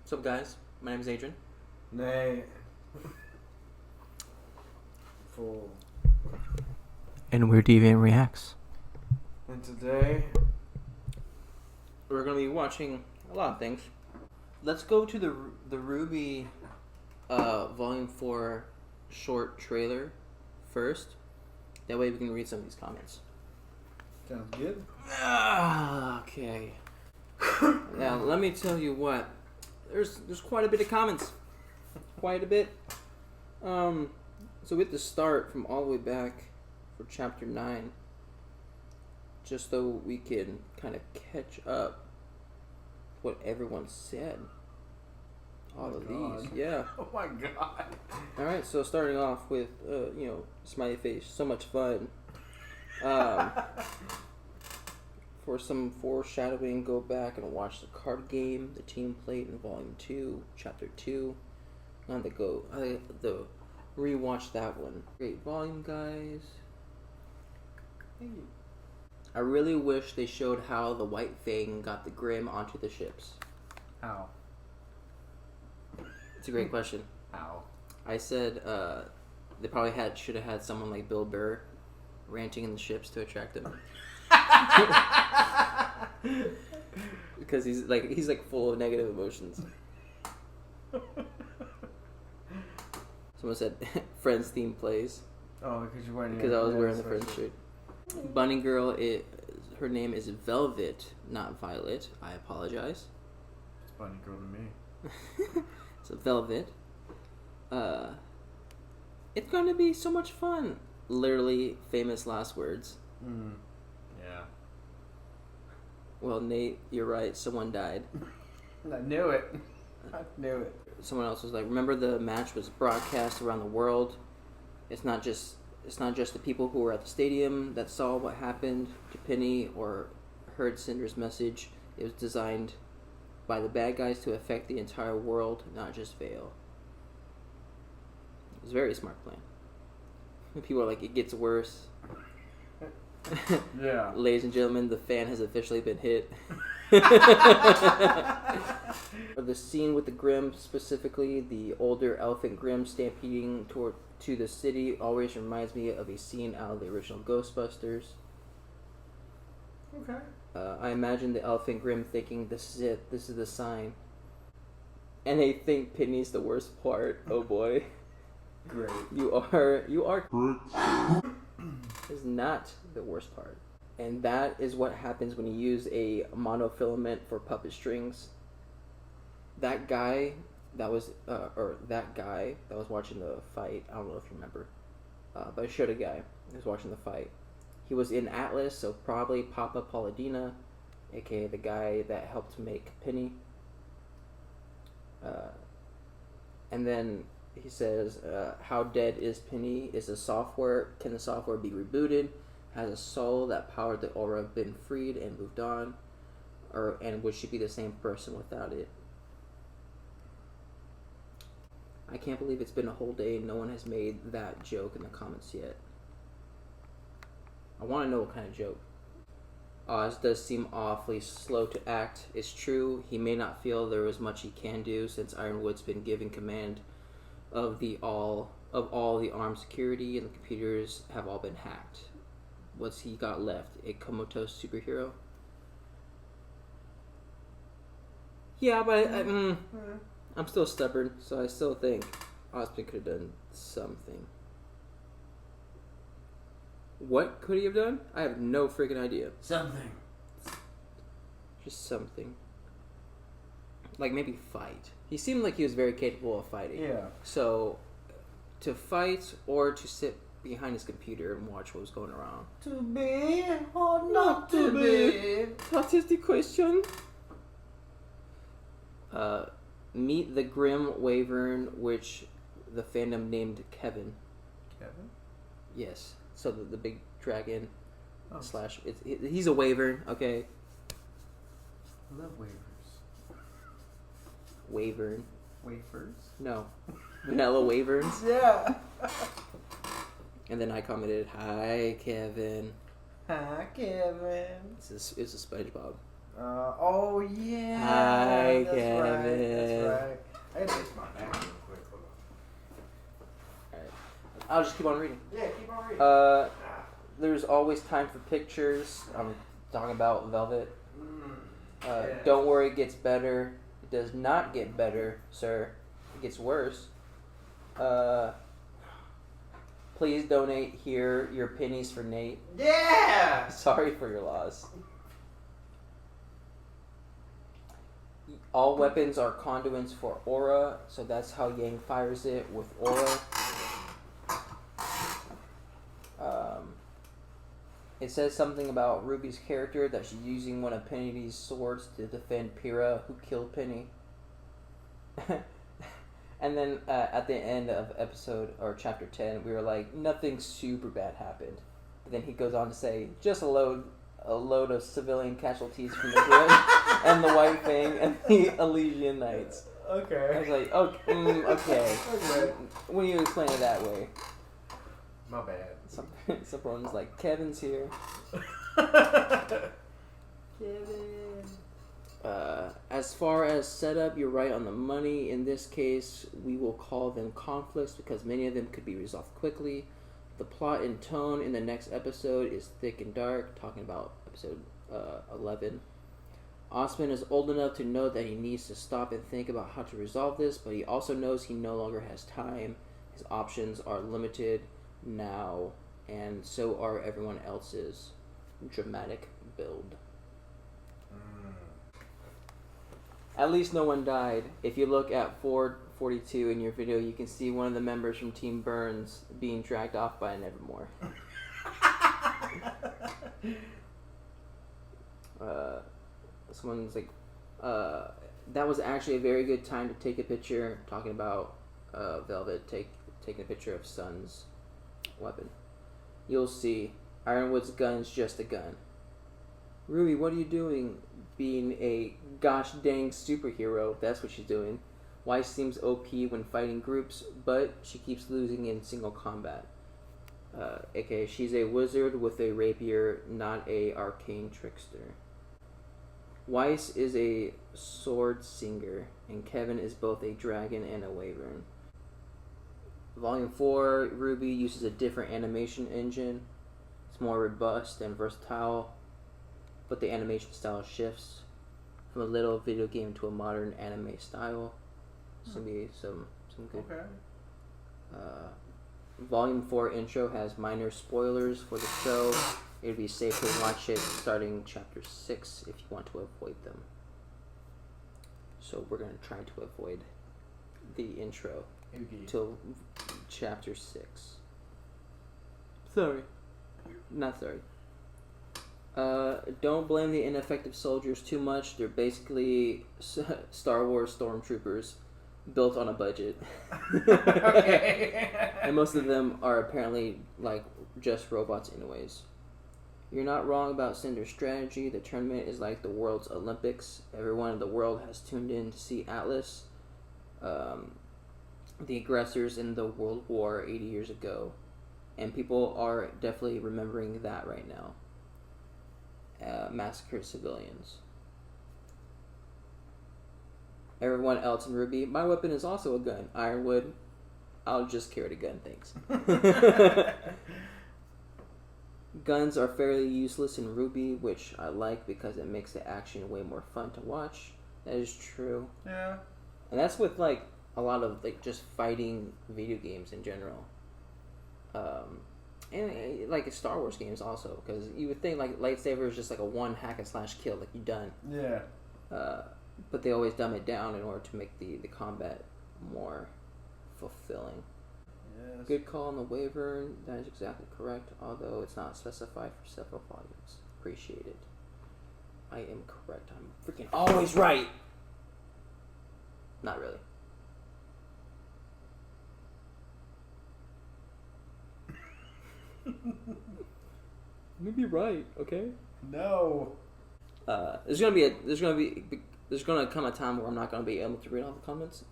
What's up, guys? My name is Adrian. Nay. Full. And we're Deviant Reacts. And today, we're going to be watching a lot of things. Let's go to the Rwby Volume 4 short trailer first. That way we can read some of these comments. sounds good. Okay. Now, let me tell you what. There's quite a bit of comments. Quite a bit. So we have to start from all the way back for chapter 9. Just so we can kind of catch up what everyone said. All of these. Yeah. Oh my god. Alright, so starting off with, smiley face. So much fun. For some foreshadowing, go back and watch the card game the team played in Volume 2, Chapter 2. On the go, the rewatch that one. Great volume, guys. Thank you. I really wish they showed how the White Fang got the Grim onto the ships. How? It's a great question. How? I said they probably should have had someone like Bill Burr ranting in the ships to attract them. Because he's like full of negative emotions. Someone said Friends theme plays. Oh, because you're wearing. Because I was wearing the Friends shirt. Bunny Girl, her name is Velvet, not Violet. I apologize. It's Bunny Girl to me. So Velvet. It's going to be so much fun. Literally famous last words. Yeah. Well, Nate, you're right. Someone died. I knew it. I knew it. Someone else was like, remember the match was broadcast around the world. It's not just the people who were at the stadium that saw what happened to Penny or heard Cinder's message. It was designed by the bad guys to affect the entire world, not just Vale. It was a very smart plan. People are like, it gets worse. Yeah. Ladies and gentlemen, the fan has officially been hit. The scene with the Grimm, specifically the older elephant Grimm stampeding to the city, always reminds me of a scene out of the original Ghostbusters. Okay. I imagine the elephant Grimm thinking, "This is it. This is the sign." And they think Penny's the worst part. Oh boy. Great. You are. Is not the worst part. And that is what happens when you use a monofilament for puppet strings. That guy that was watching the fight, I don't know if you remember, but I showed a guy who was watching the fight. He was in Atlas, so probably Papa Palladina, aka the guy that helped make Penny. And then he says, how dead is Penny? Can the software be rebooted? Has a soul that powered the aura been freed and moved on? And would she be the same person without it? I can't believe it's been a whole day and no one has made that joke in the comments yet. I want to know what kind of joke. Oz does seem awfully slow to act. It's true, he may not feel there is much he can do since Ironwood's been given command of all the armed security and the computers have all been hacked. What's he got left? A comatose superhero? Yeah, but I'm still stubborn, so I still think Osmond could have done something. What could he have done? I have no freaking idea. Something. Just something. Like maybe fight. He seemed like he was very capable of fighting. Yeah. So, to fight or to sit behind his computer and watch what was going around. To be or not to be? That is the question. Meet the Grim Wyvern, which the fandom named Kevin. Kevin? Yes. So the big dragon / he's a wyvern, okay? I love wafers. Wyvern. Wafers? No. Vanilla wyverns. Yeah. And then I commented, "Hi, Kevin." Hi, Kevin. It's a SpongeBob. Oh yeah. Hi, That's Kevin. Right. That's I'll just keep on reading. Yeah, keep on reading. There's always time for pictures. I'm talking about Velvet. Yeah. Don't worry, it gets better. It does not get better, sir. It gets worse. Please donate here your pennies for Nate. Yeah! Sorry for your loss. All weapons are conduits for aura, so that's how Yang fires it with aura. It says something about Ruby's character that she's using one of Penny's swords to defend Pyrrha, who killed Penny. And then at the end of episode or chapter 10, we were like, nothing super bad happened. But then he goes on to say, just a load of civilian casualties from the Grim and the White Fang and the Elysian Knights. Okay. I was like, okay. When you explain it that way. My bad. Someone's like, Kevin's here. Kevin. As far as setup, you're right on the money. In this case, we will call them conflicts because many of them could be resolved quickly. The plot and tone in the next episode is thick and dark, talking about episode 11. Osman is old enough to know that he needs to stop and think about how to resolve this, but he also knows he no longer has time. His options are limited now, and so are everyone else's. Dramatic build. At least no one died. If you look at 442 in your video, you can see one of the members from Team Burns being dragged off by an Evermore. Someone's like, that was actually a very good time to take a picture, talking about Velvet taking a picture of Sun's weapon. You'll see, Ironwood's gun's just a gun. Rwby, what are you doing? Being a gosh dang superhero, that's what she's doing. Weiss seems OP when fighting groups, but she keeps losing in single combat. AKA, she's a wizard with a rapier, not a arcane trickster. Weiss is a sword singer, and Kevin is both a dragon and a wyvern. Volume 4, Rwby uses a different animation engine. It's more robust and versatile, but the animation style shifts from a little video game to a modern anime style. It's gonna be some good. Okay. Volume 4 intro has minor spoilers for the show. It'd be safe to watch it starting chapter 6 if you want to avoid them. So we're gonna try to avoid the intro till chapter 6. Sorry. Not sorry. Don't blame the ineffective soldiers too much. They're basically Star Wars stormtroopers built on a budget. Okay. And most of them are apparently like just robots anyways. You're not wrong about Cinder's strategy. The tournament is like the world's Olympics. Everyone in the world has tuned in to see Atlas, the aggressors in the World War 80 years ago. And people are definitely remembering that right now. Massacred civilians. Everyone else in Rwby, my weapon is also a gun. Ironwood, I'll just carry the gun, thanks. Guns are fairly useless in Rwby, which I like because it makes the action way more fun to watch. That is true. Yeah. And that's with like a lot of like just fighting video games in general. And like Star Wars games also, because you would think like lightsaber is just like a one hack and slash kill, like you're done. Yeah. But they always dumb it down in order to make the combat more fulfilling. Yes. Good call on the wyvern. That is exactly correct, although it's not specified for several volumes. Appreciate it. I am correct. I'm freaking always right. Not really. Maybe right. Okay. No. There's gonna come a time where I'm not gonna be able to read all the comments.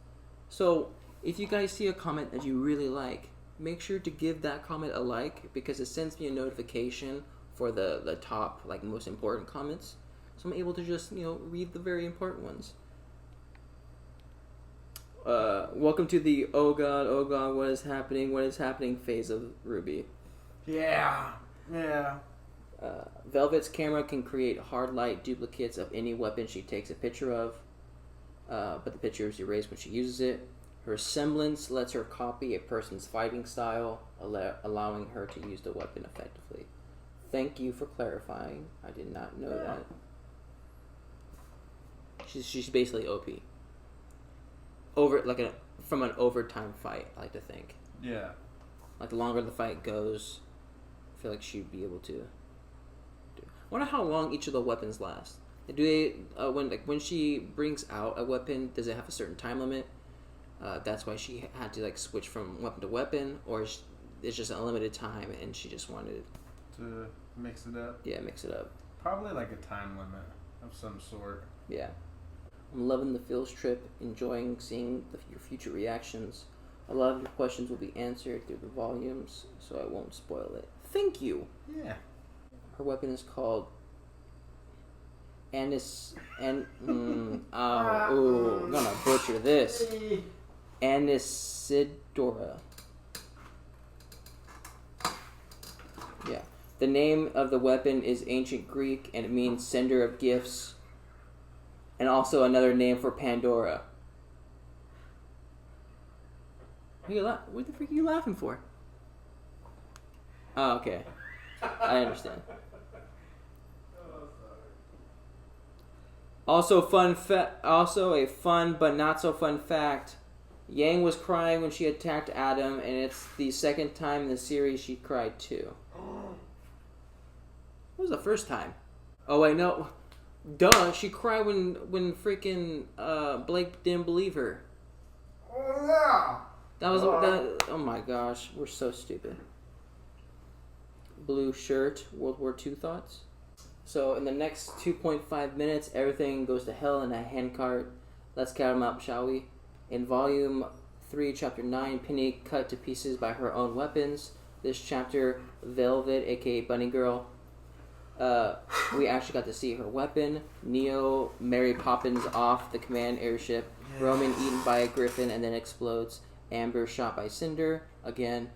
So if you guys see a comment that you really like, make sure to give that comment a like because it sends me a notification for the top like most important comments. So I'm able to just read the very important ones. welcome to the oh god, what is happening phase of Rwby. Yeah. Velvet's camera can create hard light duplicates of any weapon she takes a picture of, but the picture is erased when she uses it. Her semblance lets her copy a person's fighting style, allowing her to use the weapon effectively. Thank you for clarifying. I did not know that. She's basically OP. From an overtime fight, I like to think. Yeah. Like the longer the fight goes, I feel like she'd be able to. I wonder how long each of the weapons last. Do they when she brings out a weapon, does it have a certain time limit? That's why she had to switch from weapon to weapon, or it's just a limited time and she just wanted to mix it up. Yeah, mix it up. Probably a time limit of some sort. Yeah. I'm loving the field trip, enjoying seeing your future reactions. A lot of your questions will be answered through the volumes, so I won't spoil it. Thank you. Yeah. Her weapon is called I'm gonna butcher this. Anisidora. Yeah. The name of the weapon is ancient Greek and it means sender of gifts, and also another name for Pandora. What the freak are you laughing for? Oh, okay. I understand. Also a fun but not so fun fact. Yang was crying when she attacked Adam, and it's the second time in the series she cried too. What was the first time? Oh wait, no. Duh, she cried when freaking Blake didn't believe her. Oh yeah. Oh my gosh, we're so stupid. Blue shirt, World War II thoughts. So in the next 2.5 minutes, everything goes to hell in a handcart. Let's count them up, shall we? In Volume 3, Chapter 9, Penny cut to pieces by her own weapons. This chapter, Velvet, aka Bunny Girl, we actually got to see her weapon. Neo, Mary Poppins off the command airship. Yes. Roman eaten by a griffin and then explodes. Amber shot by Cinder. Again.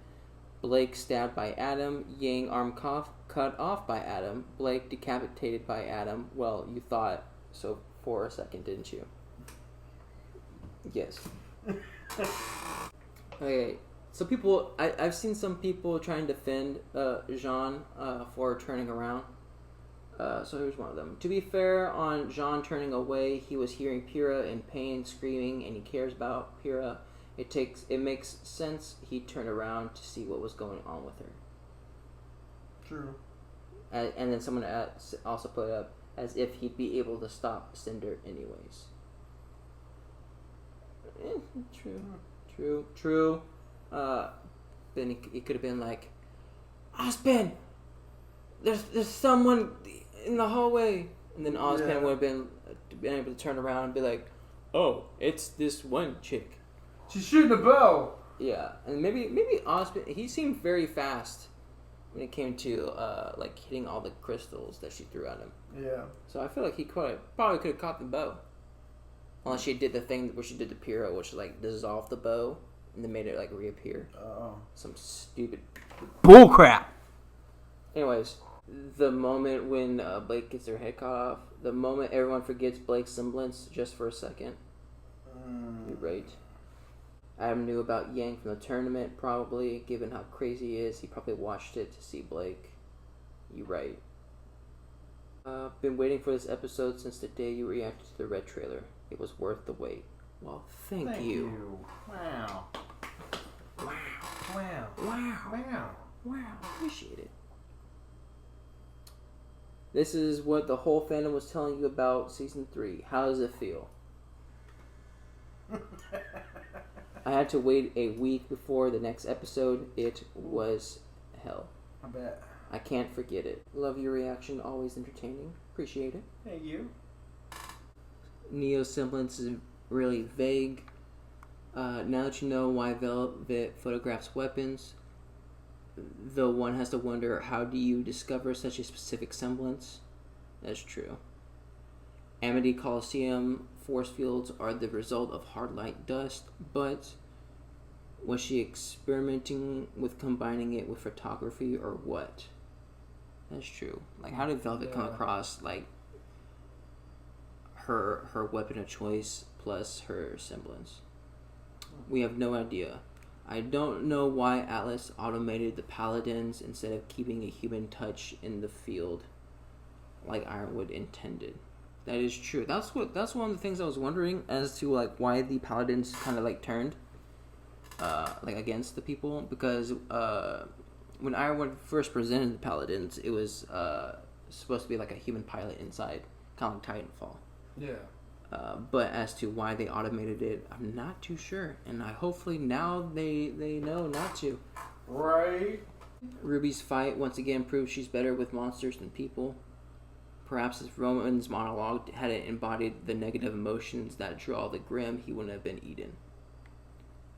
Blake stabbed by Adam. Yang arm cut off by Adam. Blake decapitated by Adam. Well, you thought so for a second, didn't you? Yes. Okay. So I've seen some people trying to defend Jean for turning around. So here's one of them. To be fair, on Jean turning away, he was hearing Pyrrha in pain, screaming, and he cares about Pyrrha. It makes sense he turned around to see what was going on with her. True. And then someone also put up as if he'd be able to stop Cinder anyways. True. Then he could have been like, Ospen, there's someone in the hallway, and then Ospen would have been able to turn around and be like, oh, it's this one chick. She's shooting a bow. Yeah, and maybe Ospen, he seemed very fast when it came to hitting all the crystals that she threw at him. Yeah. So I feel like he probably could have caught the bow. Unless she did the thing where she did the Pyrrha, which dissolved the bow and then made it reappear. Oh. Some stupid bullcrap. Anyways, the moment when Blake gets her head cut off, the moment everyone forgets Blake's semblance just for a second. You're right. Adam knew about Yang from the tournament, probably. Given how crazy he is, he probably watched it to see Blake. You right. Been waiting for this episode since the day you reacted to the Red trailer. It was worth the wait. Well, thank you. Wow. Appreciate it. This is what the whole fandom was telling you about Season 3. How does it feel? I had to wait a week before the next episode. It was hell. I bet. I can't forget it. Love your reaction. Always entertaining. Appreciate it. Thank you. Neo's semblance is really vague. Now that you know why Velvet photographs weapons, though one has to wonder, how do you discover such a specific semblance? That's true. Amity Coliseum force fields are the result of hard light dust, but was she experimenting with combining it with photography or what? That's true. Like, how did Velvet come across, like, her weapon of choice plus her semblance? We have no idea. I don't know why Atlas automated the paladins instead of keeping a human touch in the field like Ironwood intended. That is true. That's one of the things I was wondering as to like why the paladins kind of like turned like against the people, because when Ironwood first presented the paladins, it was supposed to be like a human pilot inside, kind of like Titanfall. Yeah. But as to why they automated it, I'm not too sure, and hopefully now they know not to. Right. Ruby's fight once again proves she's better with monsters than people. Perhaps if Roman's monologue hadn't embodied the negative emotions that draw the grim, he wouldn't have been Eden.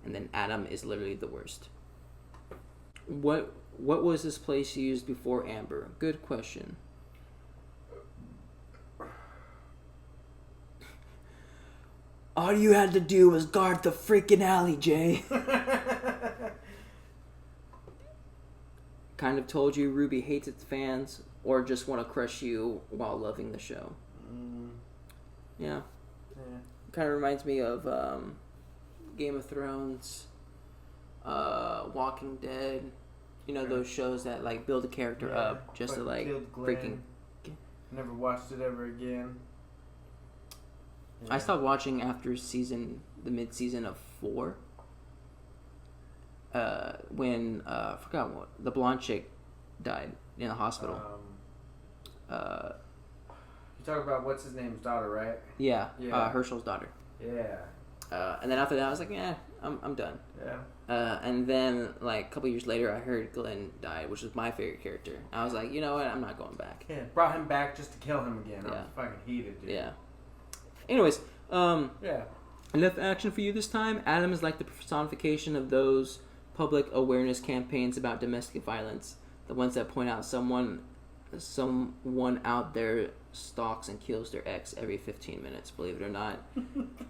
And then Adam is literally the worst. What was this place used before Amber? Good question. All you had to do was guard the freaking alley, Jay. Kind of told you Rwby hates its fans or just want to crush you while loving the show. Yeah. Kind of reminds me of Game of Thrones, Walking Dead. You know, those shows that like build a character up just to like freaking... Never watched it ever again. Yeah. I stopped watching after the mid-season of 4. When I forgot what the blonde chick died in the hospital. You talk about what's his name's daughter, right? Yeah. Herschel's daughter. Yeah. And then after that, I was like, I'm done. Yeah. And then like a couple years later, I heard Glenn died, which was my favorite character. I was like, you know what? I'm not going back. Yeah. Brought him back just to kill him again. I was fucking heated, dude. Yeah. Anyways, yeah. Enough action for you this time. Adam is like the personification of those public awareness campaigns about domestic violence. The ones that point out someone out there stalks and kills their ex every 15 minutes. Believe it or not,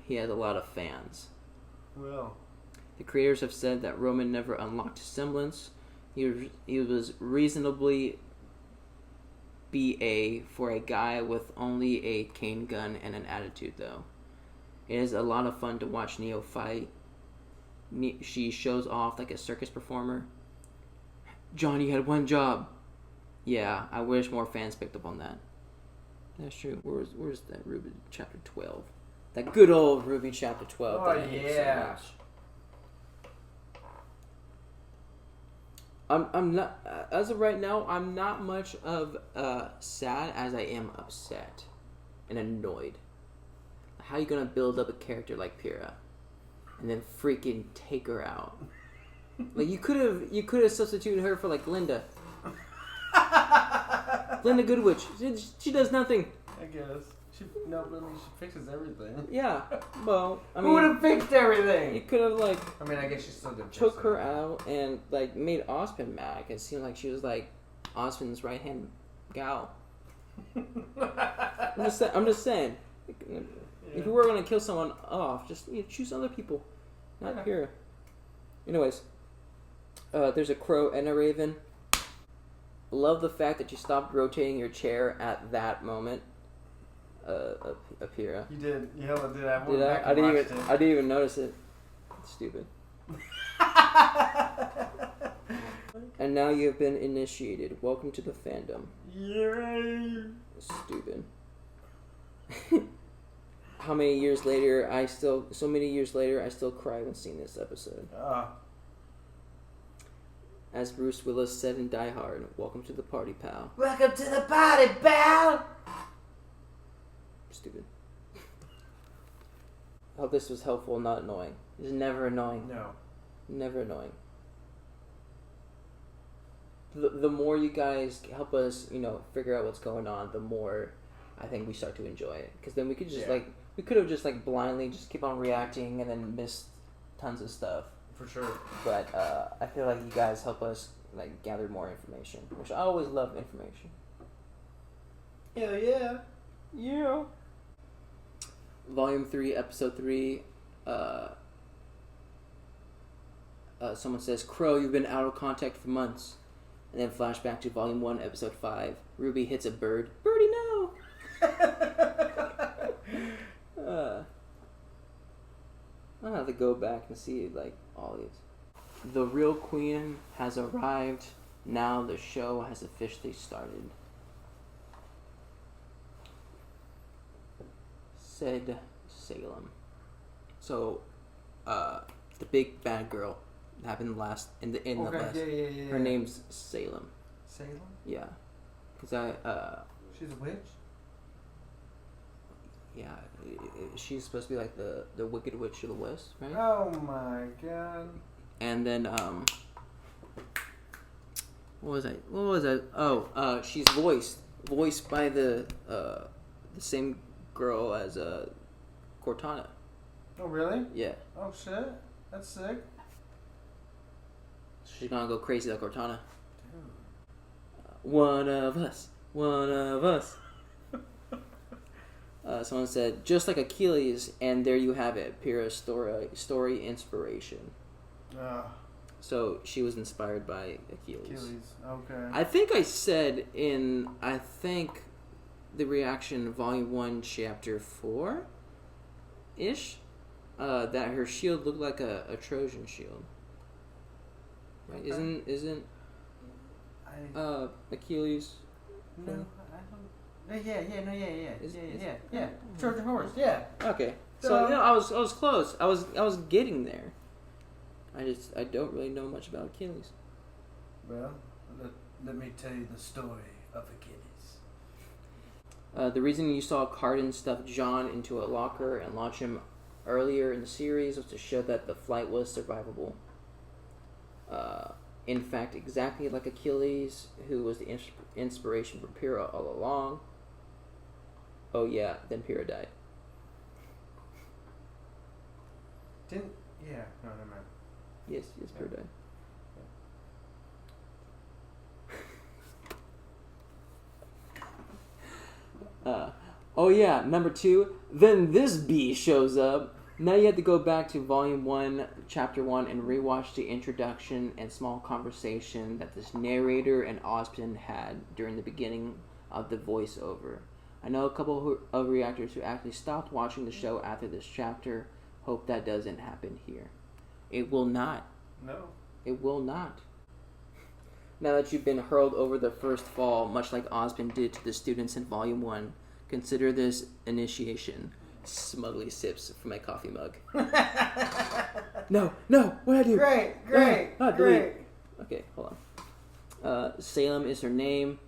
he has a lot of fans. Well, the creators have said that Roman never unlocked his semblance. He was reasonably BA for a guy with only a cane gun and an attitude, though. It is a lot of fun to watch Neo fight. She shows off like a circus performer. John, you had one job. Yeah, I wish more fans picked up on that. That's true. Where's that Rwby chapter 12? That good old Rwby chapter 12. Oh, that I hate so much. I'm not, as of right now, I'm not much of sad as I am upset and annoyed. How are you gonna build up a character like Pyrrha and then freaking take her out? Like you could have substituted her for like Linda. Linda Goodwitch. She does nothing. I guess. She fixes everything. Yeah. Well, I mean, who would have fixed everything? You could have like. I mean, I guess she still did. Took her out and like made Osmond mad. It seemed like she was like Osmond's right hand gal. I'm just saying. If you were gonna kill someone off, just choose other people, not Pyrrha. Anyways, there's a crow and a raven. Love the fact that you stopped rotating your chair at that moment. Pyrrha. You did. You hella did. I did I? I didn't even notice it. It's stupid. And now you have been initiated. Welcome to the fandom. Yay! Stupid. How many years later? So many years later, I still cry when seeing this episode. As Bruce Willis said in Die Hard, "Welcome to the party, pal." Welcome to the party, pal. Stupid. I hope this was helpful, not annoying. It's never annoying. No. Never annoying. The more you guys help us, figure out what's going on, the more I think we start to enjoy it. Because then we could just we could have just blindly just keep on reacting and then miss tons of stuff. For sure. But I feel like you guys help us gather more information, which I always love information. Hell yeah. Yeah. Volume 3, Episode 3. Someone says, Crow, you've been out of contact for months. And then flashback to Volume 1, Episode 5. Rwby hits a bird. Birdie, no! I'll have to go back and see, like, all these. The real queen has arrived. Now the show has officially started. Said Salem. So, the big bad girl happened in the last. Yeah. Her name's Salem. Salem? Yeah, because she's a witch. Yeah, she's supposed to be like the Wicked Witch of the West, right? Oh my god. And then what was I? Oh, she's voiced by the same girl as Cortana. Oh really? Yeah. Oh shit, that's sick. She's gonna go crazy like Cortana. Dude. One of us. Someone said, just like Achilles, and there you have it. Pyrrha's story inspiration. So she was inspired by Achilles. Okay. I think I said in the reaction Volume 1 Chapter 4 ish that her shield looked like a Trojan shield. Right? Okay. Isn't Achilles? No, I don't. Yeah. Trojan horse. Yeah. Okay. So I was close. I was getting there. I don't really know much about Achilles. Well, let me tell you the story of Achilles. The reason you saw Carden stuff John into a locker and launch him earlier in the series was to show that the flight was survivable. In fact, exactly like Achilles, who was the inspiration for Pyrrha all along. Oh yeah, then Pyrrha died. No, never mind. Yes, Pyrrha died. Oh yeah, number 2. Then this bee shows up. Now you have to go back to Volume 1, Chapter 1, and rewatch the introduction and small conversation that this narrator and Osmond had during the beginning of the voiceover. I know a couple of reactors who actually stopped watching the show after this chapter. Hope that doesn't happen here. It will not. No. It will not. Now that you've been hurled over the first fall, much like Osmond did to the students in Volume 1, consider this initiation. Smugly sips from my coffee mug. No, what'd I do? Great. Okay, hold on. Salem is her name.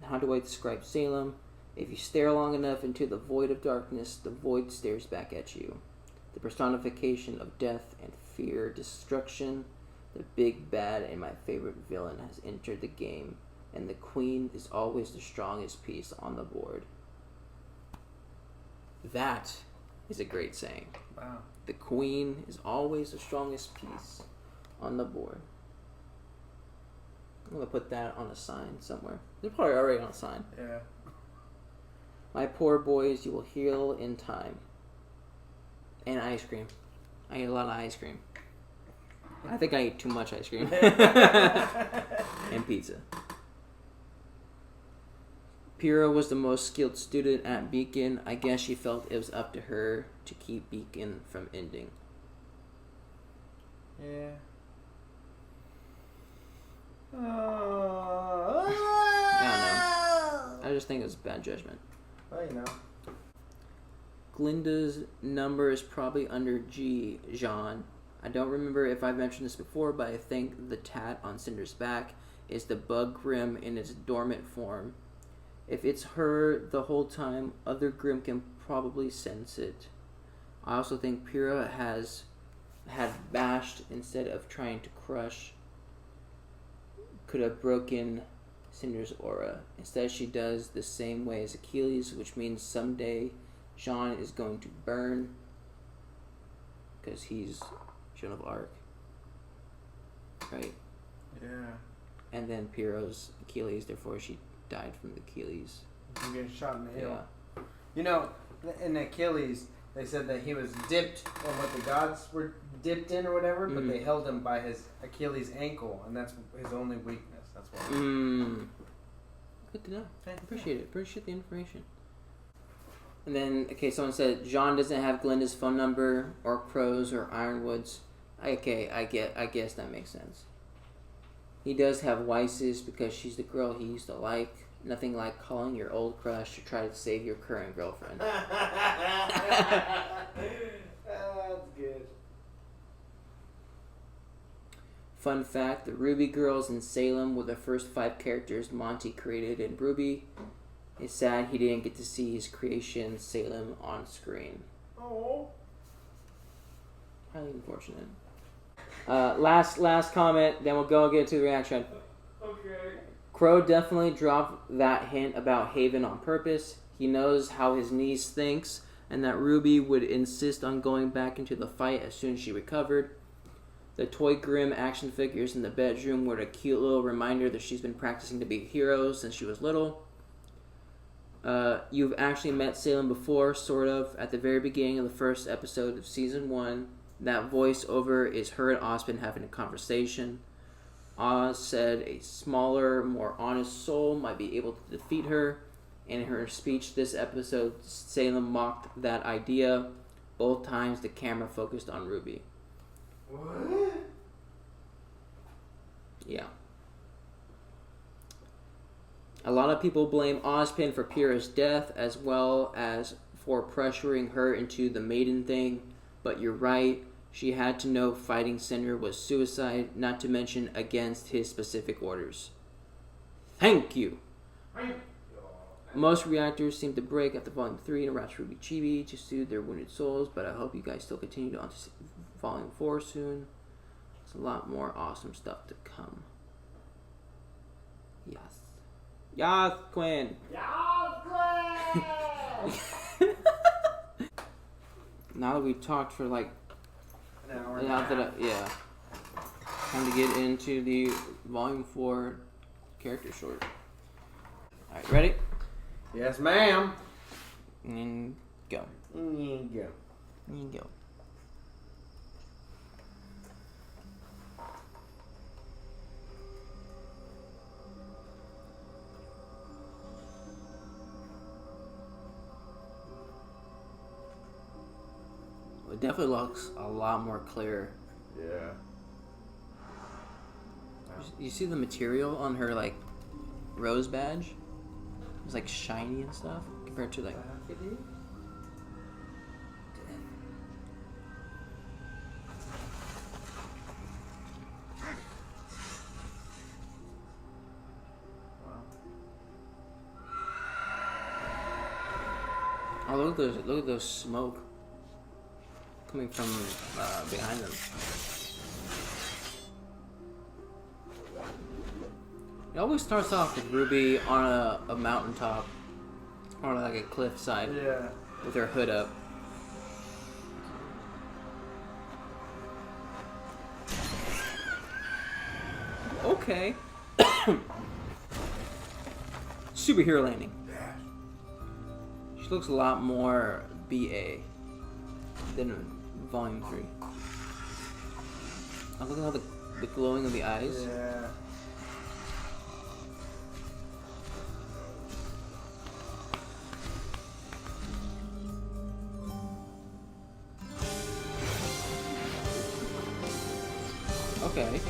How do I describe Salem? If you stare long enough into the void of darkness, the void stares back at you. The personification of death and fear, destruction, the big bad and my favorite villain has entered the game, and the queen is always the strongest piece on the board. That is a great saying. Wow. The queen is always the strongest piece on the board. I'm going to put that on a sign somewhere. They're probably already on a sign. Yeah. My poor boys, you will heal in time. And ice cream. I ate a lot of ice cream. I think I ate too much ice cream. And pizza. Pyrrha was the most skilled student at Beacon. I guess she felt it was up to her to keep Beacon from ending. Yeah. I don't know. I just think it was bad judgment. Well, you know. Glinda's number is probably under G, Jean. I don't remember if I've mentioned this before, but I think the tat on Cinder's back is the bug Grim in its dormant form. If it's her the whole time, other Grim can probably sense it. I also think Pyrrha had bashed instead of trying to crush. Could have broken Cinder's aura. Instead, she does the same way as Achilles, which means someday Jean is going to burn because he's Joan of Arc, right? Yeah. And then Pyrrha's Achilles, therefore she died from the Achilles. You get shot in the heel. Yeah. You know, in Achilles, they said that he was dipped on what the gods were dipped in or whatever, but they held him by his Achilles ankle, and that's his only weakness. That's why. Good to know. Appreciate it. Appreciate the information. And then, okay, someone said John doesn't have Glinda's phone number or Crow's or Ironwood's. Okay, I guess that makes sense. He does have Weiss's because she's the girl he used to like. Nothing like calling your old crush to try to save your current girlfriend. That's good. Fun fact, the Rwby girls in Salem were the first 5 characters Monty created in Rwby. It's sad he didn't get to see his creation, Salem, on screen. Oh. Highly unfortunate. Last comment, then we'll go and get into the reaction. Okay. Crow definitely dropped that hint about Haven on purpose. He knows how his niece thinks, and that Rwby would insist on going back into the fight as soon as she recovered. The Toy Grim action figures in the bedroom were a cute little reminder that she's been practicing to be a hero since she was little. You've actually met Salem before, sort of, at the very beginning of the first episode of Season 1. That voiceover is her and Ozpin having a conversation. Oz said a smaller, more honest soul might be able to defeat her. In her speech this episode, Salem mocked that idea. Both times the camera focused on Rwby. What? Yeah. A lot of people blame Ozpin for Pyrrha's death as well as for pressuring her into the maiden thing. But you're right. She had to know fighting Cinder was suicide, not to mention against his specific orders. Thank you! Most reactors seem to break after Volume 3 to Rats Rwby Chibi to soothe their wounded souls, but I hope you guys still continue on to Volume 4 soon. There's a lot more awesome stuff to come. Yes. Yes, Quinn! Yes, Quinn! Now that we've talked for like an hour. Yeah. Time to get into the Volume 4 character short. Alright, ready? Yes, ma'am. And go. And go. And go. It definitely looks a lot more clear. Yeah. You see the material on her like rose badge? It's like shiny and stuff compared to like. Oh, look at those smoke coming from behind them. It always starts off with Rwby on a mountaintop or like a cliffside. Yeah. With her hood up. Okay. Superhero landing. She looks a lot more BA than Volume 3. Oh, look at how the glowing of the eyes. Yeah. Okay.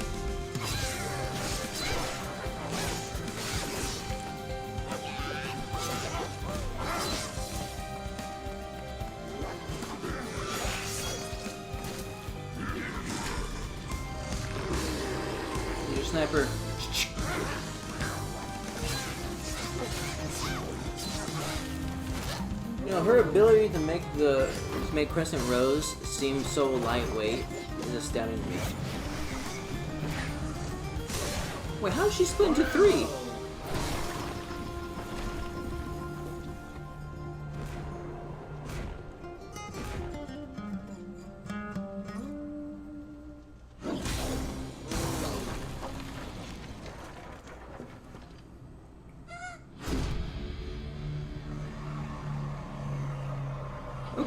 Your sniper. You know, her ability to make Crescent Rose seem so lightweight is astounding to me. Wait, how did she split into 3?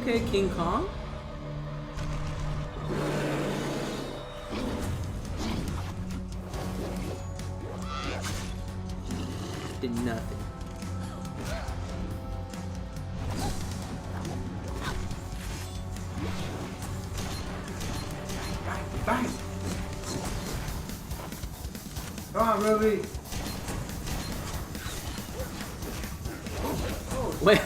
Okay, King Kong. Did nothing. Bang! Come on, Rwby. Wait.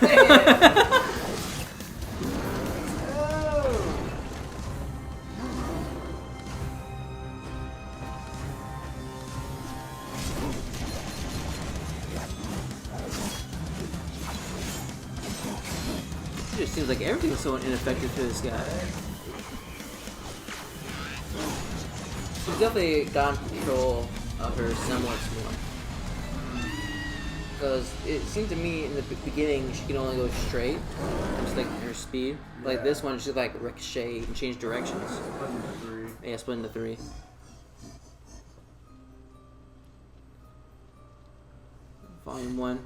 It just seems like everything's so ineffective to this guy. She's definitely got control of her somewhat more. Because it seemed to me in the beginning she could only go straight, just like her speed. Like this one, she's like ricochet and change directions. Split into three. Yeah, split into three. Volume 1.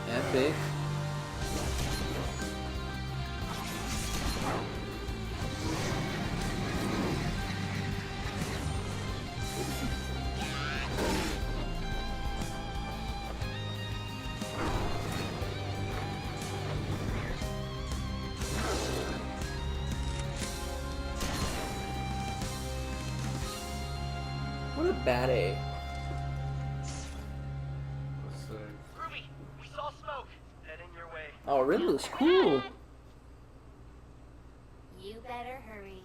Epic. What a bad A. Rwby, we saw smoke. Heading your way. Oh, it really looks cool. You better hurry.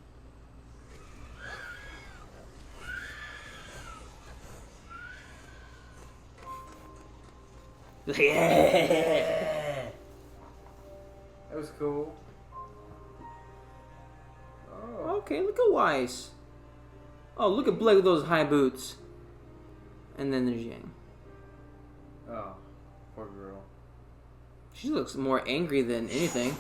Yeah. That was cool. Oh. Okay, look at Weiss. Oh, look at Blake with those high boots. And then there's Yang. Oh. Poor girl. She looks more angry than anything.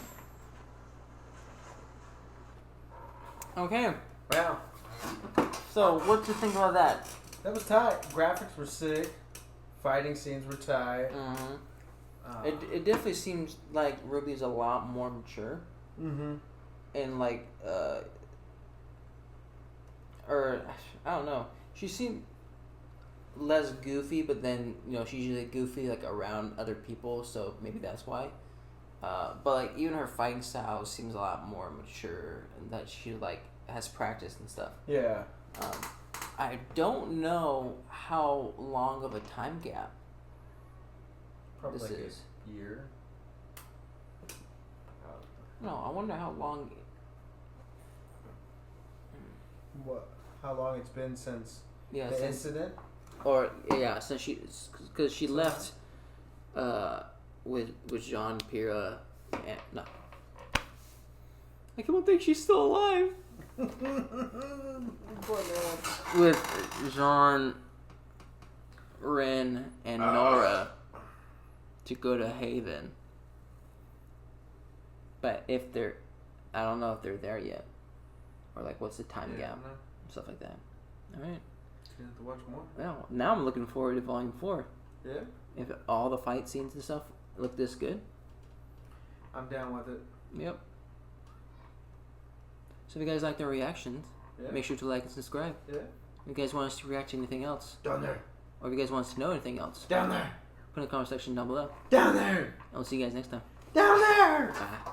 Okay. Wow. So, what do you think about that? That was tight. Graphics were sick. Fighting scenes were tight. It definitely seems like Rwby's a lot more mature. Mm-hmm. And like, or I don't know. She seemed less goofy, but then she's usually goofy like around other people, so maybe that's why. But like even her fighting style seems a lot more mature, and that she like has practice and stuff. Yeah. I don't know how long of a time gap Probably this like is. a year. No, I wonder how long. What? How long it's been since Yeah, the incident? Or yeah, since because she left with Jean Pierre and no. I can't think she's still alive. With Jean, Ren, and Nora to go to Haven. But if they're, I don't know if they're there yet, or like what's the time gap, stuff like that. All right. You have to watch more. Well, now I'm looking forward to Volume 4. Yeah. If all the fight scenes and stuff look this good. I'm down with it. Yep. So if you guys like their reactions, make sure to like and subscribe. Yeah. If you guys want us to react to anything else, Down there. or if you guys want us to know anything else, Down there. put in the comment section down below. Down there. And we'll see you guys next time. Down there. Bye.